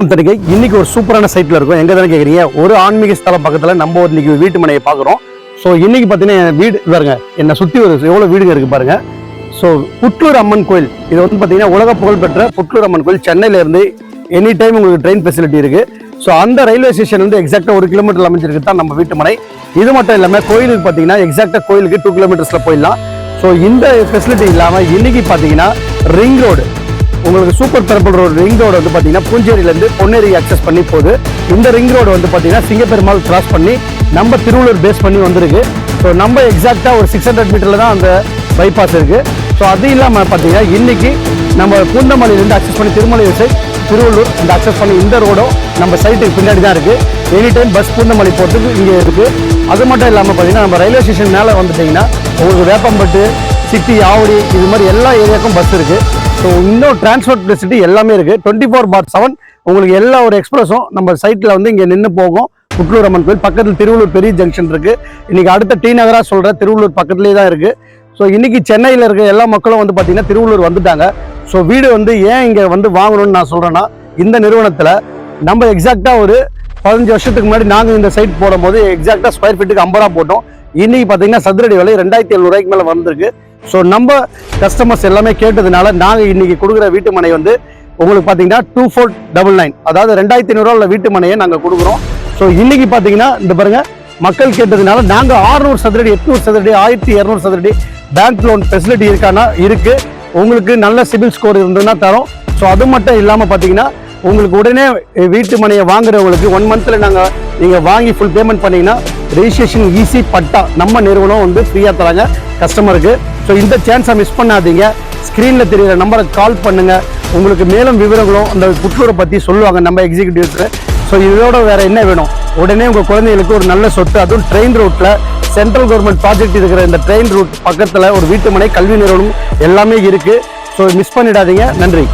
இன்னைக்கு ஒரு சூப்பரான சைட்ல இருக்கும். எங்க தானே கேக்குறீங்க? ஒரு ஆன்மீக ஸ்தலம் பக்கத்துல நம்ம இன்னைக்கு வீட்டு மனையை பாக்குறோம். ஸோ இன்னைக்கு பாத்தீங்கன்னா வீடு பாருங்க, என்ன சுத்தி ஒரு எவ்வளவு வீடுங்க இருக்கு பாருங்க. ஸோ புட்லூர் அம்மன் கோயில், இது வந்து பாத்தீங்கன்னா உலக புகழ்பெற்ற புட்லூர் அம்மன் கோயில். சென்னையில இருந்து எனி டைம் உங்களுக்கு ட்ரெயின் ஃபெசிலிட்டி இருக்கு. ஸோ அந்த ரயில்வே ஸ்டேஷன் வந்து எக்ஸாக்டா 1 கிலோமீட்டர் அமைஞ்சிருக்கு தான் நம்ம வீட்டு மனை. இது மட்டும் இல்லாம கோயிலுக்கு பாத்தீங்கன்னா எக்ஸாக்டா கோயிலுக்கு 2 கிலோமீட்டர்ஸ்ல போயிடலாம். ஸோ இந்த ஃபெசிலிட்டி இல்லாம இன்னைக்கு பாத்தீங்கன்னா ரிங் ரோடு, உங்களுக்கு சூப்பர் பெரம்பல் ரோடு ரிங் ரோடு வந்து பார்த்தீங்கன்னா பூஞ்சேரியிலேருந்து பொன்னேரி அக்சஸ் பண்ணி போகுது. இந்த ரிங் ரோடு வந்து பார்த்தீங்கன்னா சிங்கப்பெருமாள் கிராஸ் பண்ணி நம்ம திருவள்ளூர் பேஸ் பண்ணி வந்திருக்கு. ஸோ நம்ம எக்ஸாக்டாக ஒரு 600 மீட்டரில் தான் அந்த பைபாஸ் இருக்குது. ஸோ அது இல்லாமல் பார்த்தீங்கன்னா இன்றைக்கி நம்ம பூந்தமல்லியிலேருந்து அக்சஸ் பண்ணி திருமலை சைட் திருவள்ளூர் இந்த அக்சஸ் பண்ணி இந்த ரோடும் நம்ம சைட்டுக்கு பின்னாடி தான் இருக்குது. எனி டைம் பஸ் பூந்தமல்லி போகிறதுக்கு இங்கே இருக்குது. அது மட்டும் இல்லாமல் பார்த்தீங்கன்னா நம்ம ரயில்வே ஸ்டேஷன் மேலே வந்துட்டிங்கன்னா உங்களுக்கு வேப்பம்பட்டு, சிட்டி, ஆவடி இது மாதிரி எல்லா ஏரியாவுக்கும் பஸ் இருக்குது. ஸோ இன்னும் டிரான்ஸ்போர்ட் ஃபெசிலிட்டி எல்லாமே இருக்குது. 24/7 உங்களுக்கு எல்லா ஒரு எக்ஸ்பிரஸும் நம்ம சைட்டில் வந்து இங்கே நின்று போகும். புட்லூர் அம்மன் கோயில் பக்கத்தில் திருவள்ளூர் பெரிய ஜங்ஷன் இருக்குது. இன்றைக்கி அடுத்த டி நகராக சொல்கிற திருவள்ளூர் பக்கத்துலேயே தான் இருக்குது. ஸோ இன்றைக்கி சென்னையில் இருக்க எல்லா மக்களும் வந்து பார்த்திங்கன்னா திருவள்ளூர் வந்துட்டாங்க. ஸோ வீடு வந்து ஏன் இங்கே வந்து வாங்கணும்னு நான் சொல்கிறேன்னா, இந்த நிறுவனத்தில் நம்ம எக்ஸாக்டாக ஒரு 15 வருஷத்துக்கு முன்னாடி நாங்கள் இந்த சைட் போடும்போது எக்ஸாக்டாக ஸ்கொயர் ஃபீட்டுக்கு 50 ரூபா போட்டோம். இன்றைக்கி பார்த்தீங்கன்னா சதுரடி விலை 2700 மேலே வந்திருக்கு. ஸோ நம்ம கஸ்டமர்ஸ் எல்லாமே கேட்டதுனால நாங்கள் இன்னைக்கு கொடுக்குற வீட்டு மனை வந்து உங்களுக்கு பார்த்தீங்கன்னா 2499, அதாவது 2500 உள்ள வீட்டு மனையை நாங்கள் கொடுக்குறோம். ஸோ இன்னைக்கு பார்த்தீங்கன்னா இந்த பாருங்க, மக்கள் கேட்டதுனால நாங்கள் 600 சதுரடி, 800 சதுரடி, 1200 சதுரடி பேங்க் லோன் ஃபெசிலிட்டி இருக்கானா இருக்கு. உங்களுக்கு நல்ல சிபில் ஸ்கோர் இருந்ததுன்னா தரோம். ஸோ அது மட்டும் இல்லாமல் பார்த்தீங்கன்னா உங்களுக்கு உடனே வீட்டு மனையை வாங்குறவங்களுக்கு 1 மந்த்தில் நீங்கள் வாங்கி ஃபுல் பேமெண்ட் பண்ணிங்கன்னா ரெஜிஸ்ட்ரேஷன் ஈஸி பட்டா நம்ம நிறுவனம் வந்து ஃப்ரீயாக தராங்க கஸ்டமருக்கு. ஸோ இந்த சான்ஸை மிஸ் பண்ணாதீங்க. ஸ்க்ரீனில் தெரிகிற நம்பரை கால் பண்ணுங்கள். உங்களுக்கு மேலும் விவரங்களும் அந்த புட்லூரை பற்றி சொல்லுவாங்க நம்ம எக்ஸிக்யூட்டிவ்ஸு. ஸோ இதோட வேறு என்ன வேணும்? உடனே உங்கள் குழந்தைகளுக்கு ஒரு நல்ல சொத்து, அதுவும் ட்ரெயின் ரூட்டில் சென்ட்ரல் கவர்மெண்ட் ப்ராஜெக்ட் இருக்கிற இந்த ட்ரெயின் ரூட் பக்கத்தில் ஒரு வீட்டு மனை, கல்வி நிறுவனம் எல்லாமே இருக்குது. ஸோ மிஸ் பண்ணிடாதீங்க. நன்றி.